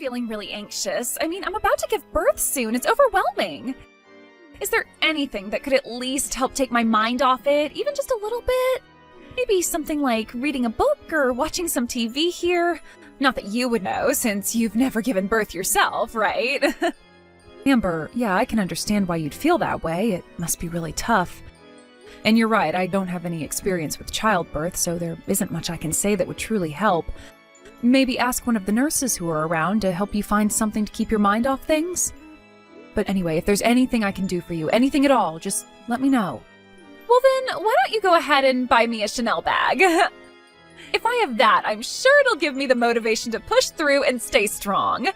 feeling really anxious. I mean, I'm about to give birth soon. It's overwhelming. Is there anything that could at least help take my mind off it, even just a little bit? Maybe something like reading a book or watching some TV here? Not that you would know, since you've never given birth yourself, right? Amber, yeah, I can understand why you'd feel that way. It must be really tough. And you're right, I don't have any experience with childbirth, so there isn't much I can say that would truly help. Maybe ask one of the nurses who are around to help you find something to keep your mind off things? But anyway, if there's anything I can do for you, anything at all, just let me know. Well then, why don't you go ahead and buy me a Chanel bag? If I have that, I'm sure it'll give me the motivation to push through and stay strong. And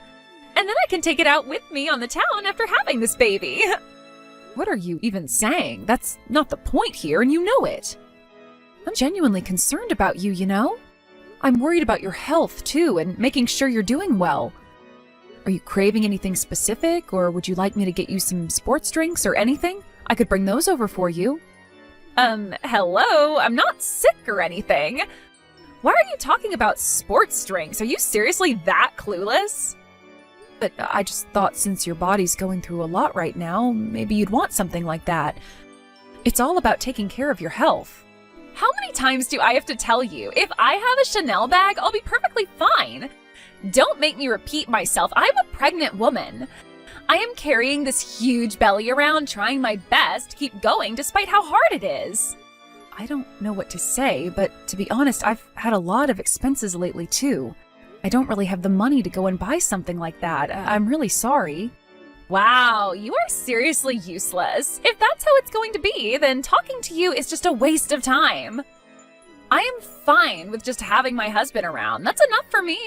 then I can take it out with me on the town after having this baby. What are you even saying? That's not the point here, and you know it. I'm genuinely concerned about you, you know? I'm worried about your health, too, and making sure you're doing well. Are you craving anything specific, or would you like me to get you some sports drinks or anything? I could bring those over for you. Hello? I'm not sick or anything. Why are you talking about sports drinks? Are you seriously that clueless? But I just thought since your body's going through a lot right now, maybe you'd want something like that. It's all about taking care of your health. How many times do I have to tell you? If I have a Chanel bag, I'll be perfectly fine. Don't make me repeat myself. I'm a pregnant woman. I am carrying this huge belly around, trying my best to keep going despite how hard it is. I don't know what to say, but to be honest, I've had a lot of expenses lately too. I don't really have the money to go and buy something like that. I'm really sorry. Wow, you are seriously useless. If that's how it's going to be, then talking to you is just a waste of time. I am fine with just having my husband around. That's enough for me.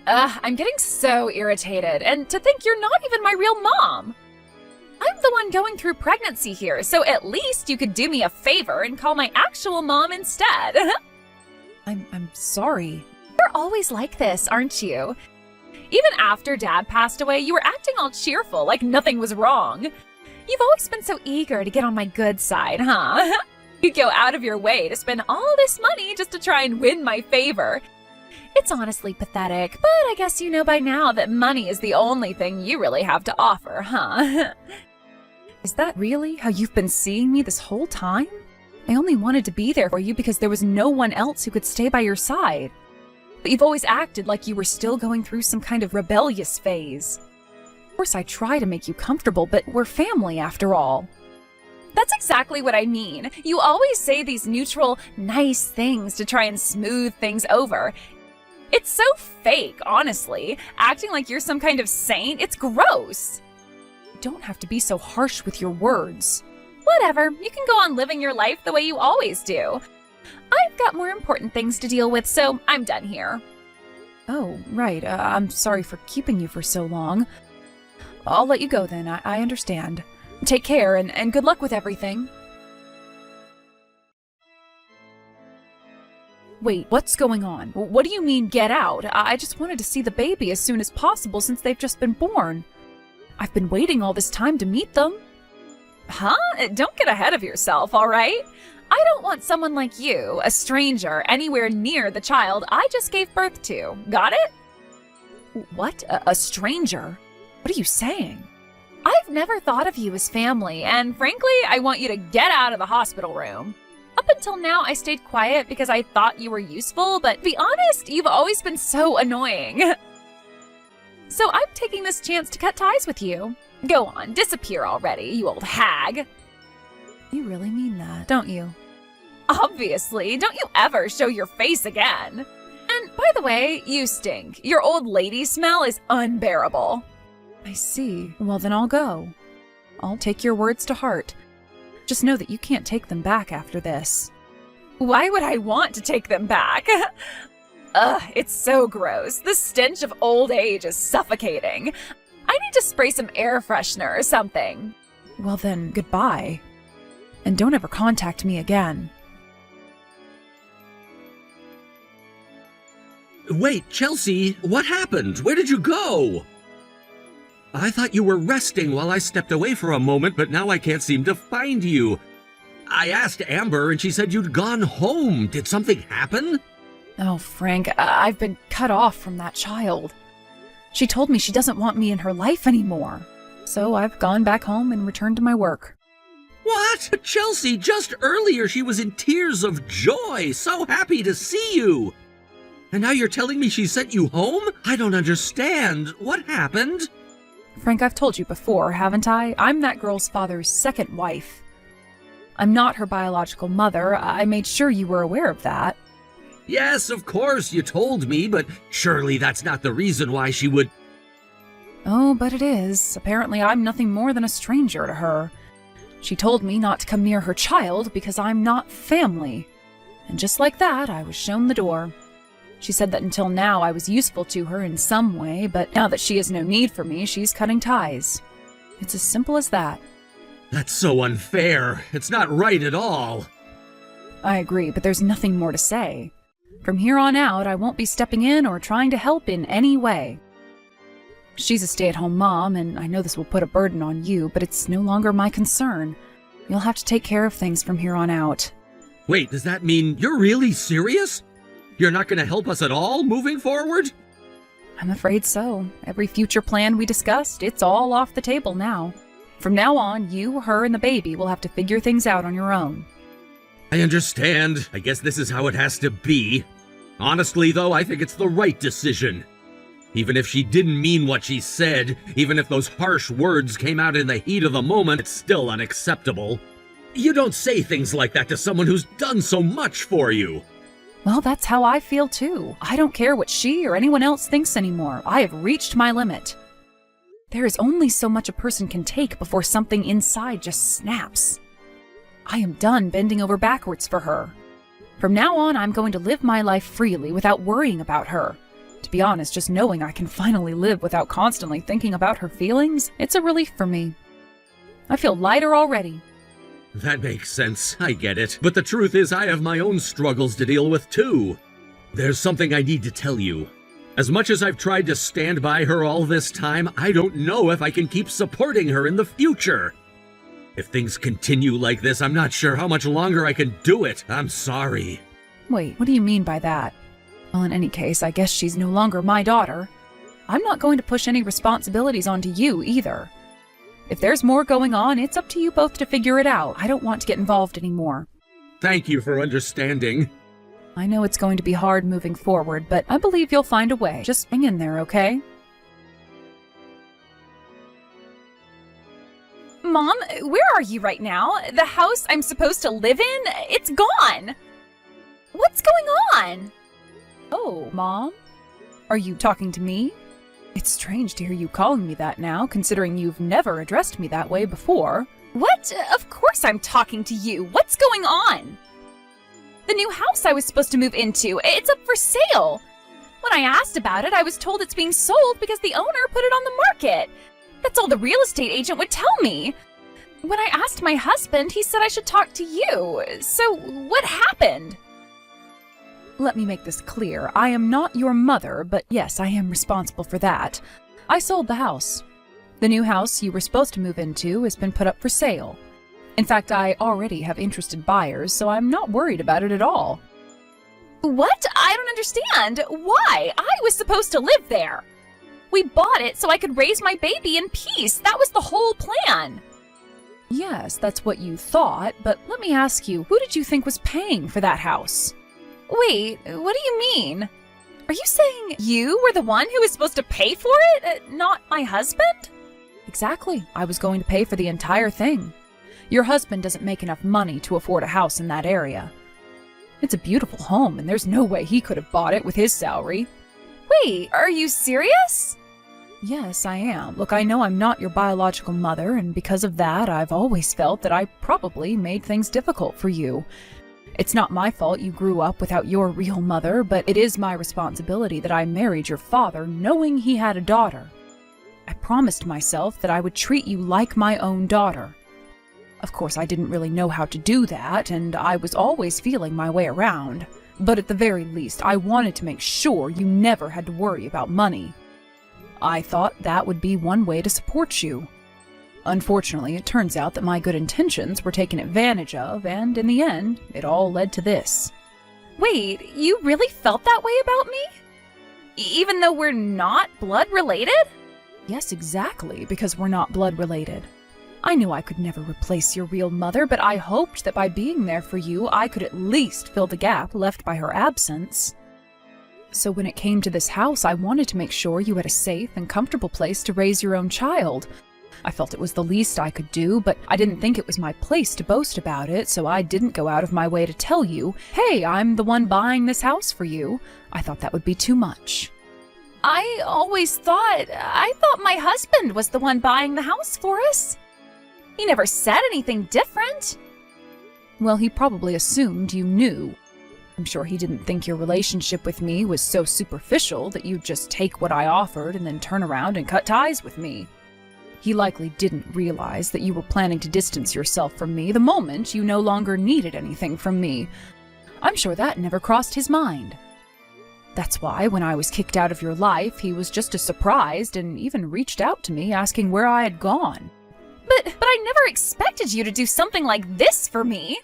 I'm getting so irritated, and to think you're not even my real mom. I'm the one going through pregnancy here, so at least you could do me a favor and call my actual mom instead. I'm sorry. You're always like this, aren't you? Even after Dad passed away, you were acting all cheerful, like nothing was wrong. You've always been so eager to get on my good side, huh? You go out of your way to spend all this money just to try and win my favor. It's honestly pathetic, but I guess you know by now that money is the only thing you really have to offer, huh? Is that really how you've been seeing me this whole time? I only wanted to be there for you because there was no one else who could stay by your side. But you've always acted like you were still going through some kind of rebellious phase. Of course, I try to make you comfortable, but we're family after all. That's exactly what I mean. You always say these neutral, nice things to try and smooth things over. It's so fake, honestly. Acting like you're some kind of saint, it's gross. You don't have to be so harsh with your words. Whatever, you can go on living your life the way you always do. I've got more important things to deal with, so I'm done here. Oh, right. I'm sorry for keeping you for so long. I'll let you go then. I understand. Take care, and good luck with everything. Wait, what's going on? What do you mean, get out? I just wanted to see the baby as soon as possible since they've just been born. I've been waiting all this time to meet them. Huh? Don't get ahead of yourself, all right? I don't want someone like you, a stranger, anywhere near the child I just gave birth to. Got it? What? A stranger? What are you saying? I've never thought of you as family, and frankly, I want you to get out of the hospital room. Up until now, I stayed quiet because I thought you were useful, but to be honest, you've always been so annoying. So I'm taking this chance to cut ties with you. Go on, disappear already, you old hag. You really mean that, don't you? Obviously, don't you ever show your face again. And by the way, you stink. Your old lady smell is unbearable. I see. Well, then I'll go. I'll take your words to heart. Just know that you can't take them back after this. Why would I want to take them back? Ugh, it's so gross. The stench of old age is suffocating. I need to spray some air freshener or something. Well then, goodbye. And don't ever contact me again. Wait, Chelsea, what happened? Where did you go? I thought you were resting while I stepped away for a moment, but now I can't seem to find you. I asked Amber and she said you'd gone home. Did something happen? Oh, Frank, I've been cut off from that child. She told me she doesn't want me in her life anymore. So I've gone back home and returned to my work. What? Chelsea, just earlier she was in tears of joy, so happy to see you. And now you're telling me she sent you home? I don't understand. What happened? Frank, I've told you before, haven't I? I'm that girl's father's second wife. I'm not her biological mother. I made sure you were aware of that. Yes, of course, you told me, but surely that's not the reason why she would... Oh, but it is. Apparently I'm nothing more than a stranger to her. She told me not to come near her child because I'm not family. And just like that, I was shown the door. She said that until now I was useful to her in some way, but now that she has no need for me, she's cutting ties. It's as simple as that. That's so unfair. It's not right at all. I agree, but there's nothing more to say. From here on out, I won't be stepping in or trying to help in any way. She's a stay-at-home mom, and I know this will put a burden on you, but it's no longer my concern. You'll have to take care of things from here on out. Wait, does that mean you're really serious? You're not going to help us at all moving forward? I'm afraid so. Every future plan we discussed, it's all off the table now. From now on, you, her, and the baby will have to figure things out on your own. I understand. I guess this is how it has to be. Honestly, though, I think it's the right decision. Even if she didn't mean what she said, even if those harsh words came out in the heat of the moment, it's still unacceptable. You don't say things like that to someone who's done so much for you. Well, that's how I feel too. I don't care what she or anyone else thinks anymore. I have reached my limit. There is only so much a person can take before something inside just snaps. I am done bending over backwards for her. From now on, I'm going to live my life freely without worrying about her. To be honest, just knowing I can finally live without constantly thinking about her feelings, it's a relief for me. I feel lighter already. That makes sense, I get it. But the truth is I have my own struggles to deal with too. There's something I need to tell you. As much as I've tried to stand by her all this time, I don't know if I can keep supporting her in the future. If things continue like this, I'm not sure how much longer I can do it. I'm sorry. Wait, what do you mean by that? Well, in any case, I guess she's no longer my daughter. I'm not going to push any responsibilities onto you either. If there's more going on, it's up to you both to figure it out. I don't want to get involved anymore. Thank you for understanding. I know it's going to be hard moving forward, but I believe you'll find a way. Just hang in there, okay? Mom, where are you right now? The house I'm supposed to live in? It's gone! What's going on? Oh, Mom? Are you talking to me? It's strange to hear you calling me that now, considering you've never addressed me that way before. What? Of course I'm talking to you. What's going on? The new house I was supposed to move into, it's up for sale. When I asked about it, I was told it's being sold because the owner put it on the market. That's all the real estate agent would tell me. When I asked my husband, he said I should talk to you. So what happened? Let me make this clear. I am not your mother, but yes, I am responsible for that. I sold the house. The new house you were supposed to move into has been put up for sale. In fact, I already have interested buyers, so I'm not worried about it at all. What? I don't understand. Why? I was supposed to live there. We bought it so I could raise my baby in peace. That was the whole plan. Yes, that's what you thought, but let me ask you, who did you think was paying for that house? Wait, what do you mean? Are you saying you were the one who was supposed to pay for it, not my husband? Exactly. I was going to pay for the entire thing. Your husband doesn't make enough money to afford a house in that area. It's a beautiful home, and there's no way he could have bought it with his salary. Wait, are you serious? Yes, I am. Look, I know I'm not your biological mother, and because of that, I've always felt that I probably made things difficult for you. It's not my fault you grew up without your real mother, but it is my responsibility that I married your father knowing he had a daughter. I promised myself that I would treat you like my own daughter. Of course, I didn't really know how to do that, and I was always feeling my way around. But at the very least, I wanted to make sure you never had to worry about money. I thought that would be one way to support you. Unfortunately, it turns out that my good intentions were taken advantage of, and in the end, it all led to this. Wait, you really felt that way about me? Even though we're not blood related? Yes, exactly, because we're not blood related. I knew I could never replace your real mother, but I hoped that by being there for you, I could at least fill the gap left by her absence. So when it came to this house, I wanted to make sure you had a safe and comfortable place to raise your own child. I felt it was the least I could do, but I didn't think it was my place to boast about it, so I didn't go out of my way to tell you, hey, I'm the one buying this house for you. I thought that would be too much. I thought my husband was the one buying the house for us. He never said anything different. Well, he probably assumed you knew. I'm sure he didn't think your relationship with me was so superficial that you'd just take what I offered and then turn around and cut ties with me. He likely didn't realize that you were planning to distance yourself from me the moment you no longer needed anything from me. I'm sure that never crossed his mind. That's why, when I was kicked out of your life, he was just as surprised and even reached out to me asking where I had gone. But I never expected you to do something like this for me.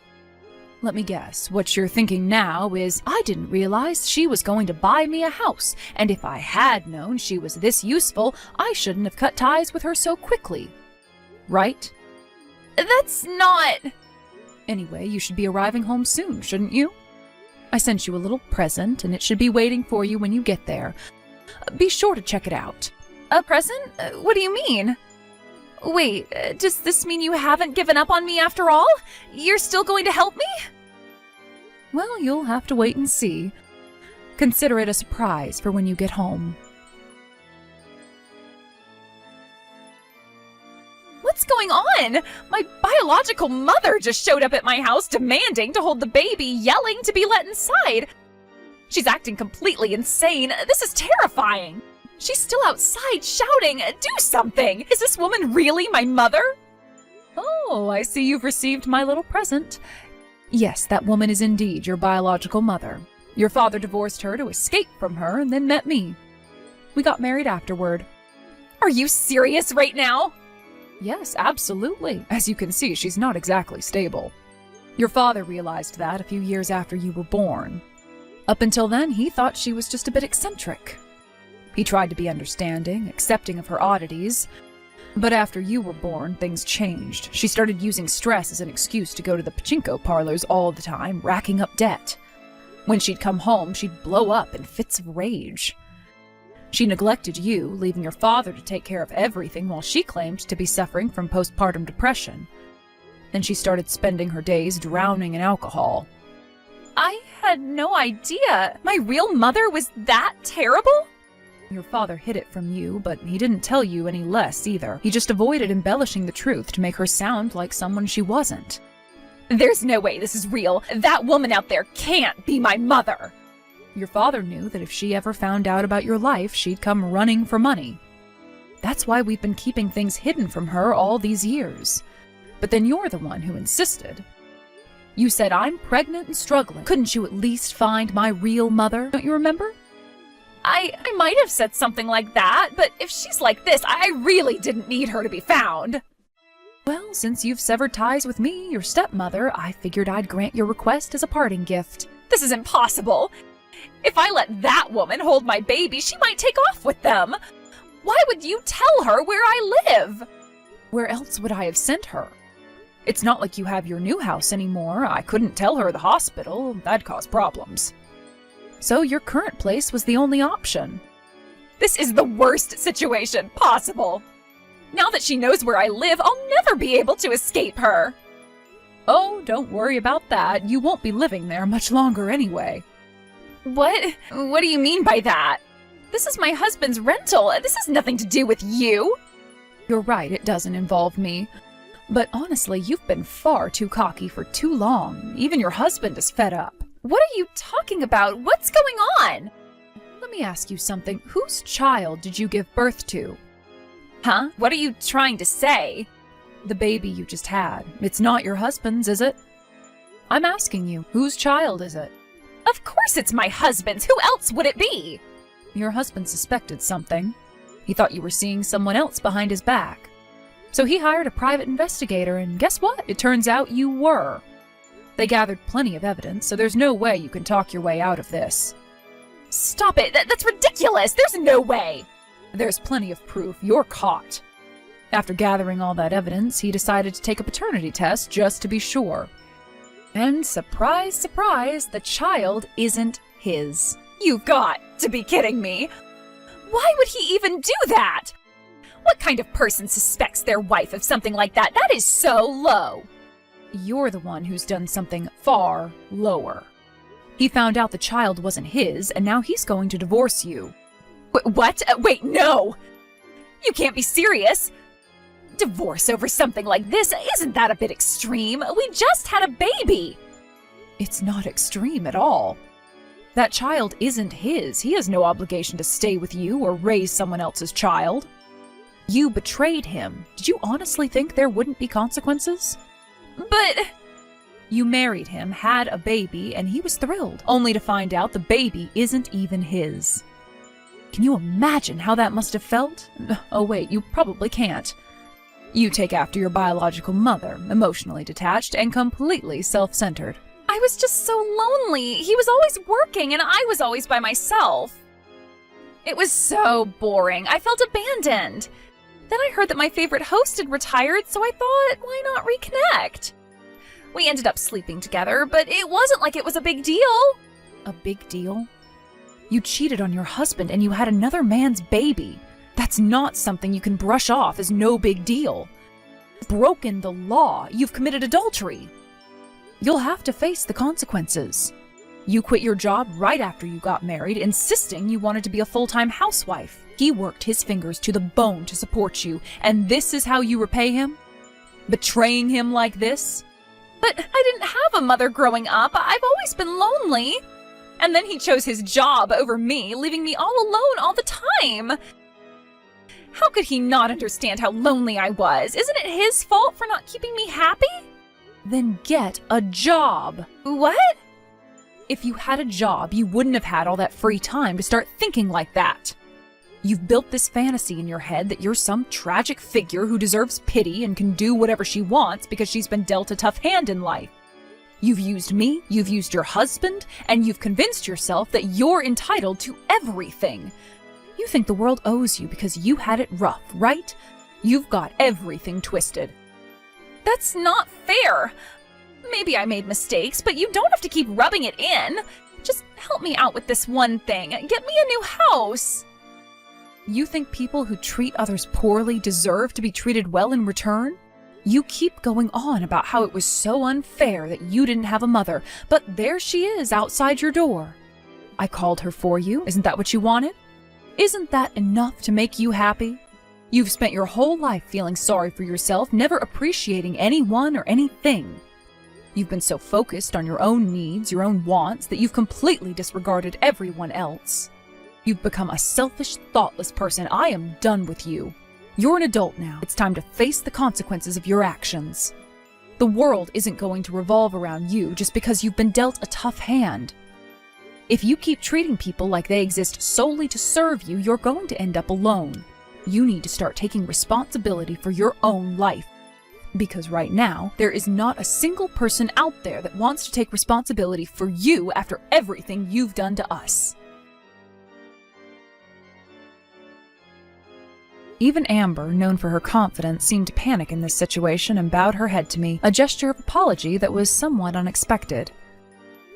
Let me guess, what you're thinking now is, I didn't realize she was going to buy me a house, and if I had known she was this useful, I shouldn't have cut ties with her so quickly. Right? That's not... Anyway, you should be arriving home soon, shouldn't you? I sent you a little present, and it should be waiting for you when you get there. Be sure to check it out. A present? What do you mean? Wait, does this mean you haven't given up on me after all? You're still going to help me? Well, you'll have to wait and see. Consider it a surprise for when you get home. What's going on? My biological mother just showed up at my house demanding to hold the baby, yelling to be let inside. She's acting completely insane. This is terrifying. She's still outside shouting, "Do something! Is this woman really my mother?" Oh, I see you've received my little present. Yes, that woman is indeed your biological mother. Your father divorced her to escape from her and then met me. We got married afterward. Are you serious right now? Yes, absolutely. As you can see, she's not exactly stable. Your father realized that a few years after you were born. Up until then, he thought she was just a bit eccentric. He tried to be understanding, accepting of her oddities. But after you were born, things changed. She started using stress as an excuse to go to the pachinko parlors all the time, racking up debt. When she'd come home, she'd blow up in fits of rage. She neglected you, leaving your father to take care of everything while she claimed to be suffering from postpartum depression. Then she started spending her days drowning in alcohol. I had no idea. My real mother was that terrible? Your father hid it from you, but he didn't tell you any less either. He just avoided embellishing the truth to make her sound like someone she wasn't. There's no way this is real. That woman out there can't be my mother. Your father knew that if she ever found out about your life, she'd come running for money. That's why we've been keeping things hidden from her all these years. But then you're the one who insisted. You said, I'm pregnant and struggling. Couldn't you at least find my real mother? Don't you remember? I might have said something like that, but if she's like this, I really didn't need her to be found. Well, since you've severed ties with me, your stepmother, I figured I'd grant your request as a parting gift. This is impossible. If I let that woman hold my baby, she might take off with them. Why would you tell her where I live? Where else would I have sent her? It's not like you have your new house anymore. I couldn't tell her the hospital. That'd cause problems. So your current place was the only option. This is the worst situation possible. Now that she knows where I live, I'll never be able to escape her. Oh, don't worry about that. You won't be living there much longer anyway. What? What do you mean by that? This is my husband's rental. This has nothing to do with you. You're right, it doesn't involve me. But honestly, you've been far too cocky for too long. Even your husband is fed up. What are you talking about? What's going on? Let me ask you something. Whose child did you give birth to? Huh? What are you trying to say? The baby you just had. It's not your husband's, is it? I'm asking you, whose child is it? Of course it's my husband's. Who else would it be? Your husband suspected something. He thought you were seeing someone else behind his back. So he hired a private investigator, and guess what? It turns out you were. They gathered plenty of evidence, so there's no way you can talk your way out of this. Stop it! That's ridiculous! There's no way! There's plenty of proof. You're caught. After gathering all that evidence, he decided to take a paternity test just to be sure. And surprise, surprise, the child isn't his. You've got to be kidding me! Why would he even do that? What kind of person suspects their wife of something like that? That is so low. You're the one who's done something far lower. He found out the child wasn't his, and now he's going to divorce you. What? Wait, no! You can't be serious! Divorce over something like this? Isn't that a bit extreme? We just had a baby! It's not extreme at all. That child isn't his. He has no obligation to stay with you or raise someone else's child. You betrayed him. Did you honestly think there wouldn't be consequences? But... You married him, had a baby, and he was thrilled, only to find out the baby isn't even his. Can you imagine how that must have felt? Oh wait, you probably can't. You take after your biological mother, emotionally detached and completely self-centered. I was just so lonely. He was always working and I was always by myself. It was so boring. I felt abandoned. Then I heard that my favorite host had retired, so I thought, why not reconnect? We ended up sleeping together, but it wasn't like it was a big deal. A big deal? You cheated on your husband and you had another man's baby. That's not something you can brush off as no big deal. You've broken the law. You've committed adultery. You'll have to face the consequences. You quit your job right after you got married, insisting you wanted to be a full-time housewife. He worked his fingers to the bone to support you, and this is how you repay him? Betraying him like this? But I didn't have a mother growing up. I've always been lonely. And then he chose his job over me, leaving me all alone all the time. How could he not understand how lonely I was? Isn't it his fault for not keeping me happy? Then get a job. What? If you had a job, you wouldn't have had all that free time to start thinking like that. You've built this fantasy in your head that you're some tragic figure who deserves pity and can do whatever she wants because she's been dealt a tough hand in life. You've used me, you've used your husband, and you've convinced yourself that you're entitled to everything. You think the world owes you because you had it rough, right? You've got everything twisted. That's not fair. Maybe I made mistakes, but you don't have to keep rubbing it in. Just help me out with this one thing. Get me a new house. You think people who treat others poorly deserve to be treated well in return? You keep going on about how it was so unfair that you didn't have a mother, but there she is outside your door. I called her for you. Isn't that what you wanted? Isn't that enough to make you happy? You've spent your whole life feeling sorry for yourself, never appreciating anyone or anything. You've been so focused on your own needs, your own wants, that you've completely disregarded everyone else. You've become a selfish, thoughtless person. I am done with you. You're an adult now. It's time to face the consequences of your actions. The world isn't going to revolve around you just because you've been dealt a tough hand. If you keep treating people like they exist solely to serve you, you're going to end up alone. You need to start taking responsibility for your own life. Because right now, there is not a single person out there that wants to take responsibility for you after everything you've done to us. Even Amber, known for her confidence, seemed to panic in this situation and bowed her head to me, a gesture of apology that was somewhat unexpected.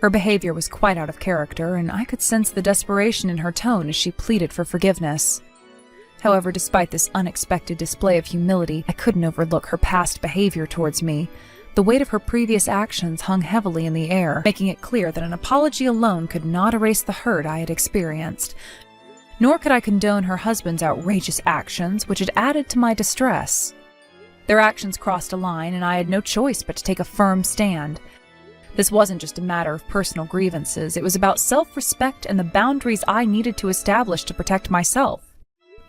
Her behavior was quite out of character, and I could sense the desperation in her tone as she pleaded for forgiveness. However, despite this unexpected display of humility, I couldn't overlook her past behavior towards me. The weight of her previous actions hung heavily in the air, making it clear that an apology alone could not erase the hurt I had experienced. Nor could I condone her husband's outrageous actions, which had added to my distress. Their actions crossed a line, and I had no choice but to take a firm stand. This wasn't just a matter of personal grievances, it was about self-respect and the boundaries I needed to establish to protect myself.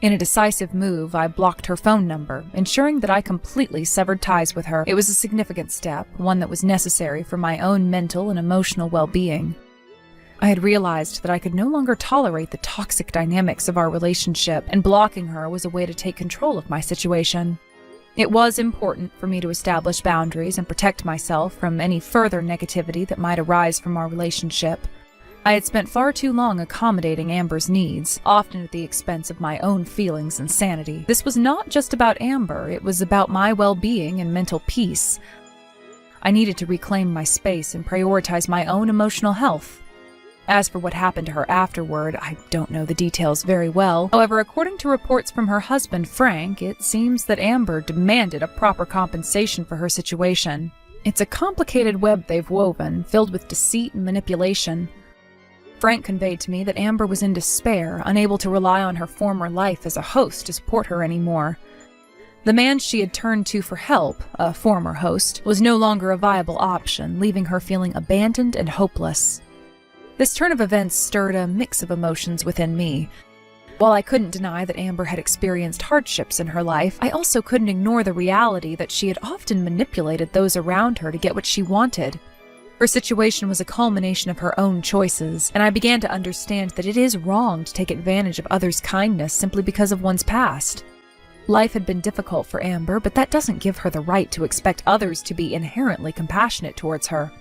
In a decisive move, I blocked her phone number, ensuring that I completely severed ties with her. It was a significant step, one that was necessary for my own mental and emotional well-being. I had realized that I could no longer tolerate the toxic dynamics of our relationship, and blocking her was a way to take control of my situation. It was important for me to establish boundaries and protect myself from any further negativity that might arise from our relationship. I had spent far too long accommodating Amber's needs, often at the expense of my own feelings and sanity. This was not just about Amber, it was about my well-being and mental peace. I needed to reclaim my space and prioritize my own emotional health. As for what happened to her afterward, I don't know the details very well. However, according to reports from her husband, Frank, it seems that Amber demanded a proper compensation for her situation. It's a complicated web they've woven, filled with deceit and manipulation. Frank conveyed to me that Amber was in despair, unable to rely on her former life as a host to support her anymore. The man she had turned to for help, a former host, was no longer a viable option, leaving her feeling abandoned and hopeless. This turn of events stirred a mix of emotions within me. While I couldn't deny that Amber had experienced hardships in her life, I also couldn't ignore the reality that she had often manipulated those around her to get what she wanted. Her situation was a culmination of her own choices, and I began to understand that it is wrong to take advantage of others' kindness simply because of one's past. Life had been difficult for Amber, but that doesn't give her the right to expect others to be inherently compassionate towards her.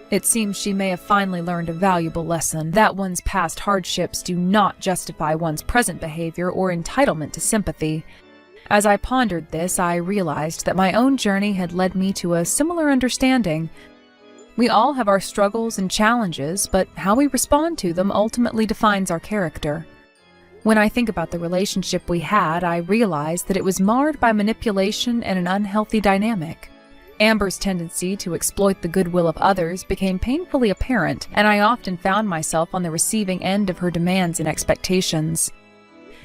It seems she may have finally learned a valuable lesson, that one's past hardships do not justify one's present behavior or entitlement to sympathy. As I pondered this, I realized that my own journey had led me to a similar understanding. We all have our struggles and challenges, but how we respond to them ultimately defines our character. When I think about the relationship we had, I realize that it was marred by manipulation and an unhealthy dynamic. Amber's tendency to exploit the goodwill of others became painfully apparent, and I often found myself on the receiving end of her demands and expectations.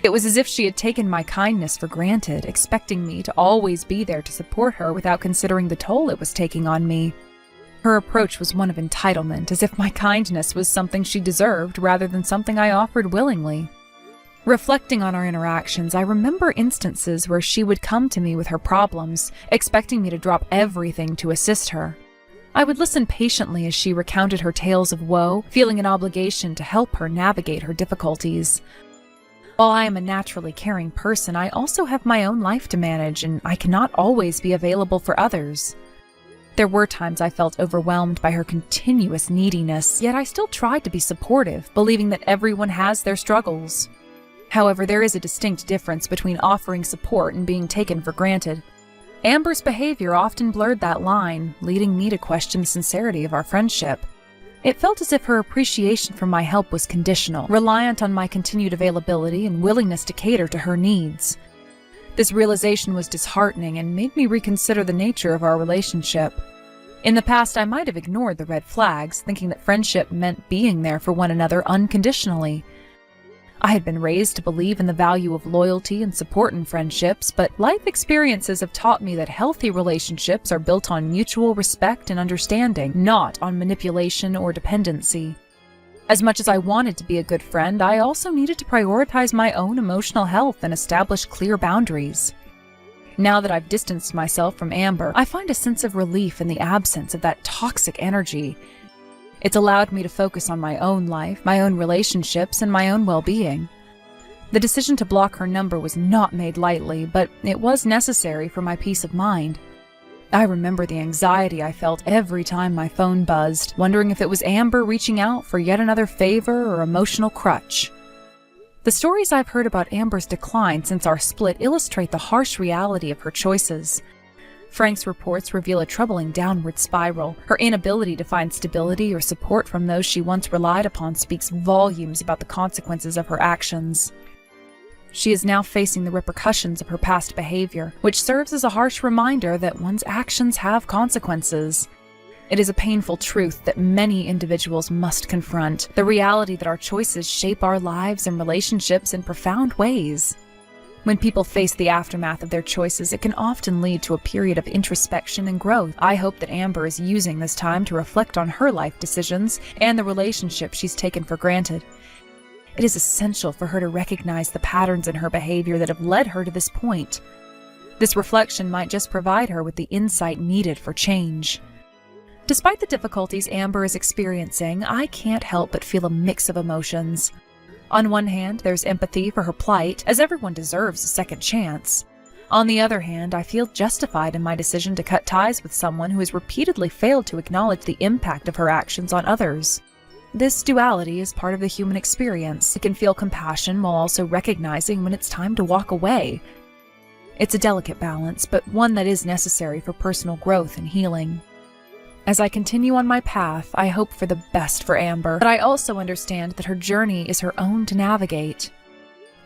It was as if she had taken my kindness for granted, expecting me to always be there to support her without considering the toll it was taking on me. Her approach was one of entitlement, as if my kindness was something she deserved rather than something I offered willingly. Reflecting on our interactions, I remember instances where she would come to me with her problems, expecting me to drop everything to assist her. I would listen patiently as she recounted her tales of woe, feeling an obligation to help her navigate her difficulties. While I am a naturally caring person, I also have my own life to manage, and I cannot always be available for others. There were times I felt overwhelmed by her continuous neediness, yet I still tried to be supportive, believing that everyone has their struggles. However, there is a distinct difference between offering support and being taken for granted. Amber's behavior often blurred that line, leading me to question the sincerity of our friendship. It felt as if her appreciation for my help was conditional, reliant on my continued availability and willingness to cater to her needs. This realization was disheartening and made me reconsider the nature of our relationship. In the past, I might have ignored the red flags, thinking that friendship meant being there for one another unconditionally. I had been raised to believe in the value of loyalty and support in friendships, but life experiences have taught me that healthy relationships are built on mutual respect and understanding, not on manipulation or dependency. As much as I wanted to be a good friend, I also needed to prioritize my own emotional health and establish clear boundaries. Now that I've distanced myself from Amber, I find a sense of relief in the absence of that toxic energy. It's allowed me to focus on my own life, my own relationships, and my own well-being. The decision to block her number was not made lightly, but it was necessary for my peace of mind. I remember the anxiety I felt every time my phone buzzed, wondering if it was Amber reaching out for yet another favor or emotional crutch. The stories I've heard about Amber's decline since our split illustrate the harsh reality of her choices. Frank's reports reveal a troubling downward spiral. Her inability to find stability or support from those she once relied upon speaks volumes about the consequences of her actions. She is now facing the repercussions of her past behavior, which serves as a harsh reminder that one's actions have consequences. It is a painful truth that many individuals must confront, the reality that our choices shape our lives and relationships in profound ways. When people face the aftermath of their choices, it can often lead to a period of introspection and growth. I hope that Amber is using this time to reflect on her life decisions and the relationship she's taken for granted. It is essential for her to recognize the patterns in her behavior that have led her to this point. This reflection might just provide her with the insight needed for change. Despite the difficulties Amber is experiencing, I can't help but feel a mix of emotions. On one hand, there's empathy for her plight, as everyone deserves a second chance. On the other hand, I feel justified in my decision to cut ties with someone who has repeatedly failed to acknowledge the impact of her actions on others. This duality is part of the human experience. It can feel compassion while also recognizing when it's time to walk away. It's a delicate balance, but one that is necessary for personal growth and healing. As I continue on my path, I hope for the best for Amber, but I also understand that her journey is her own to navigate.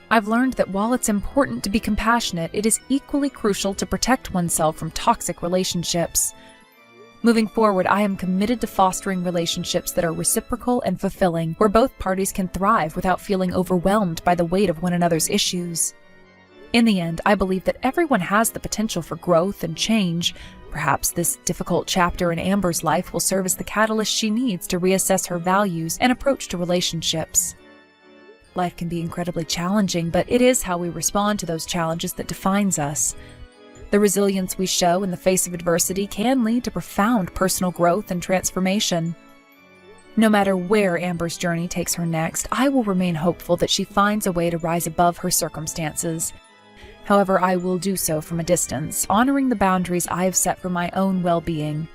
I've learned that while it's important to be compassionate, it is equally crucial to protect oneself from toxic relationships. Moving forward, I am committed to fostering relationships that are reciprocal and fulfilling, where both parties can thrive without feeling overwhelmed by the weight of one another's issues. In the end, I believe that everyone has the potential for growth and change. Perhaps this difficult chapter in Amber's life will serve as the catalyst she needs to reassess her values and approach to relationships. Life can be incredibly challenging, but it is how we respond to those challenges that defines us. The resilience we show in the face of adversity can lead to profound personal growth and transformation. No matter where Amber's journey takes her next, I will remain hopeful that she finds a way to rise above her circumstances. However, I will do so from a distance, honoring the boundaries I have set for my own well-being.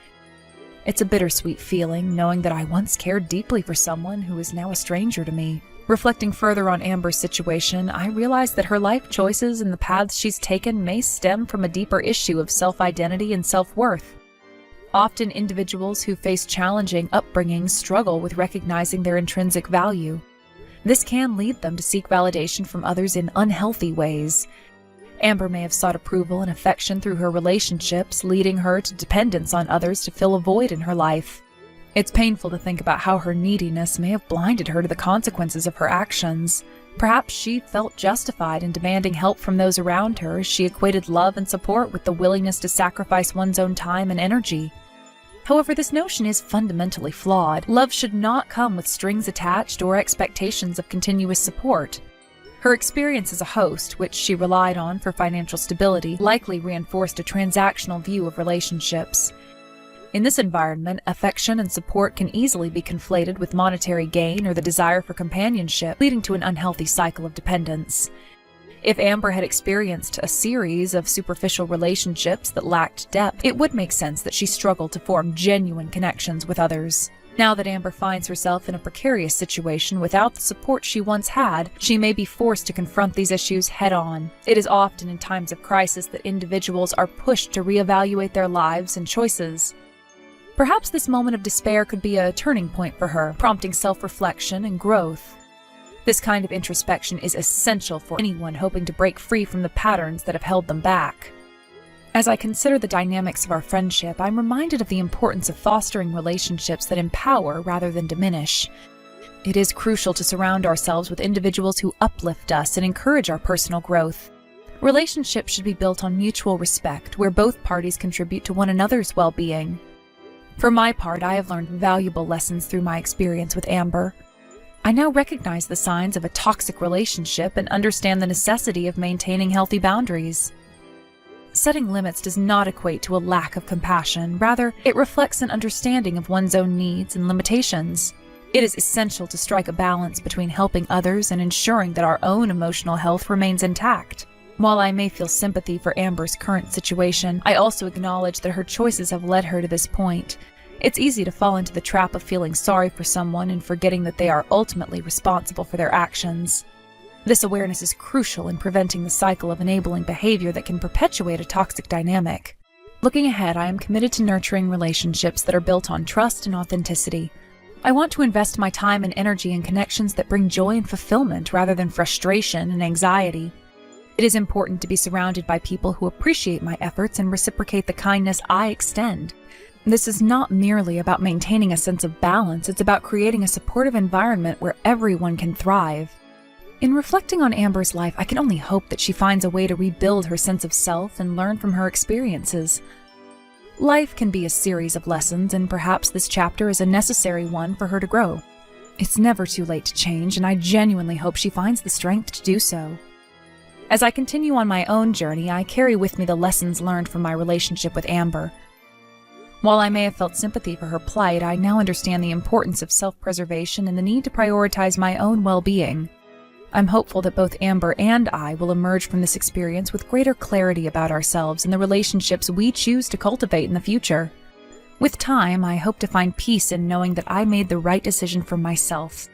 It's a bittersweet feeling, knowing that I once cared deeply for someone who is now a stranger to me. Reflecting further on Amber's situation, I realize that her life choices and the paths she's taken may stem from a deeper issue of self-identity and self-worth. Often individuals who face challenging upbringings struggle with recognizing their intrinsic value. This can lead them to seek validation from others in unhealthy ways. Amber may have sought approval and affection through her relationships, leading her to dependence on others to fill a void in her life. It's painful to think about how her neediness may have blinded her to the consequences of her actions. Perhaps she felt justified in demanding help from those around her as she equated love and support with the willingness to sacrifice one's own time and energy. However, this notion is fundamentally flawed. Love should not come with strings attached or expectations of continuous support. Her experience as a host, which she relied on for financial stability, likely reinforced a transactional view of relationships. In this environment, affection and support can easily be conflated with monetary gain or the desire for companionship, leading to an unhealthy cycle of dependence. If Amber had experienced a series of superficial relationships that lacked depth, it would make sense that she struggled to form genuine connections with others. Now that Amber finds herself in a precarious situation without the support she once had, she may be forced to confront these issues head-on. It is often in times of crisis that individuals are pushed to reevaluate their lives and choices. Perhaps this moment of despair could be a turning point for her, prompting self-reflection and growth. This kind of introspection is essential for anyone hoping to break free from the patterns that have held them back. As I consider the dynamics of our friendship, I'm reminded of the importance of fostering relationships that empower rather than diminish. It is crucial to surround ourselves with individuals who uplift us and encourage our personal growth. Relationships should be built on mutual respect, where both parties contribute to one another's well-being. For my part, I have learned valuable lessons through my experience with Amber. I now recognize the signs of a toxic relationship and understand the necessity of maintaining healthy boundaries. Setting limits does not equate to a lack of compassion. Rather, it reflects an understanding of one's own needs and limitations. It is essential to strike a balance between helping others and ensuring that our own emotional health remains intact. While I may feel sympathy for Amber's current situation, I also acknowledge that her choices have led her to this point. It's easy to fall into the trap of feeling sorry for someone and forgetting that they are ultimately responsible for their actions. This awareness is crucial in preventing the cycle of enabling behavior that can perpetuate a toxic dynamic. Looking ahead, I am committed to nurturing relationships that are built on trust and authenticity. I want to invest my time and energy in connections that bring joy and fulfillment rather than frustration and anxiety. It is important to be surrounded by people who appreciate my efforts and reciprocate the kindness I extend. This is not merely about maintaining a sense of balance, it's about creating a supportive environment where everyone can thrive. In reflecting on Amber's life, I can only hope that she finds a way to rebuild her sense of self and learn from her experiences. Life can be a series of lessons, and perhaps this chapter is a necessary one for her to grow. It's never too late to change, and I genuinely hope she finds the strength to do so. As I continue on my own journey, I carry with me the lessons learned from my relationship with Amber. While I may have felt sympathy for her plight, I now understand the importance of self-preservation and the need to prioritize my own well-being. I'm hopeful that both Amber and I will emerge from this experience with greater clarity about ourselves and the relationships we choose to cultivate in the future. With time, I hope to find peace in knowing that I made the right decision for myself.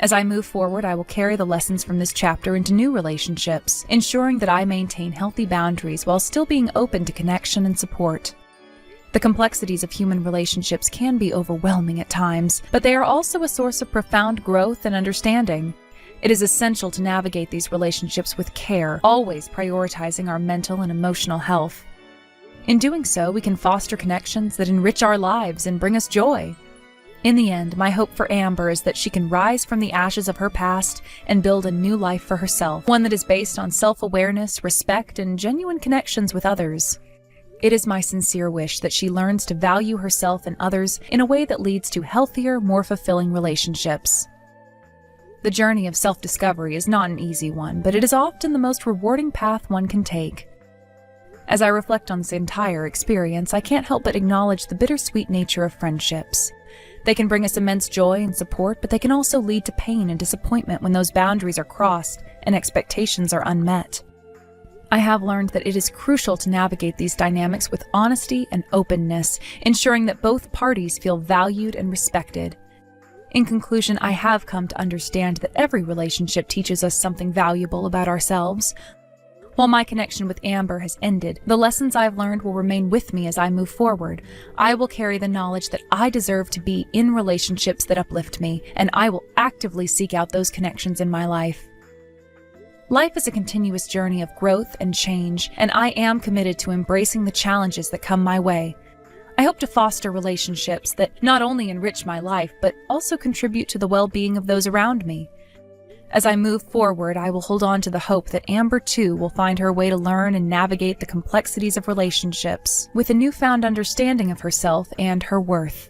As I move forward, I will carry the lessons from this chapter into new relationships, ensuring that I maintain healthy boundaries while still being open to connection and support. The complexities of human relationships can be overwhelming at times, but they are also a source of profound growth and understanding. It is essential to navigate these relationships with care, always prioritizing our mental and emotional health. In doing so, we can foster connections that enrich our lives and bring us joy. In the end, my hope for Amber is that she can rise from the ashes of her past and build a new life for herself, one that is based on self-awareness, respect, and genuine connections with others. It is my sincere wish that she learns to value herself and others in a way that leads to healthier, more fulfilling relationships. The journey of self-discovery is not an easy one, but it is often the most rewarding path one can take. As I reflect on this entire experience, I can't help but acknowledge the bittersweet nature of friendships. They can bring us immense joy and support, but they can also lead to pain and disappointment when those boundaries are crossed and expectations are unmet. I have learned that it is crucial to navigate these dynamics with honesty and openness, ensuring that both parties feel valued and respected. In conclusion, I have come to understand that every relationship teaches us something valuable about ourselves. While my connection with Amber has ended, the lessons I've learned will remain with me as I move forward. I will carry the knowledge that I deserve to be in relationships that uplift me, and I will actively seek out those connections in my life. Life is a continuous journey of growth and change, and I am committed to embracing the challenges that come my way. I hope to foster relationships that not only enrich my life, but also contribute to the well-being of those around me. As I move forward, I will hold on to the hope that Amber, too, will find her way to learn and navigate the complexities of relationships with a newfound understanding of herself and her worth.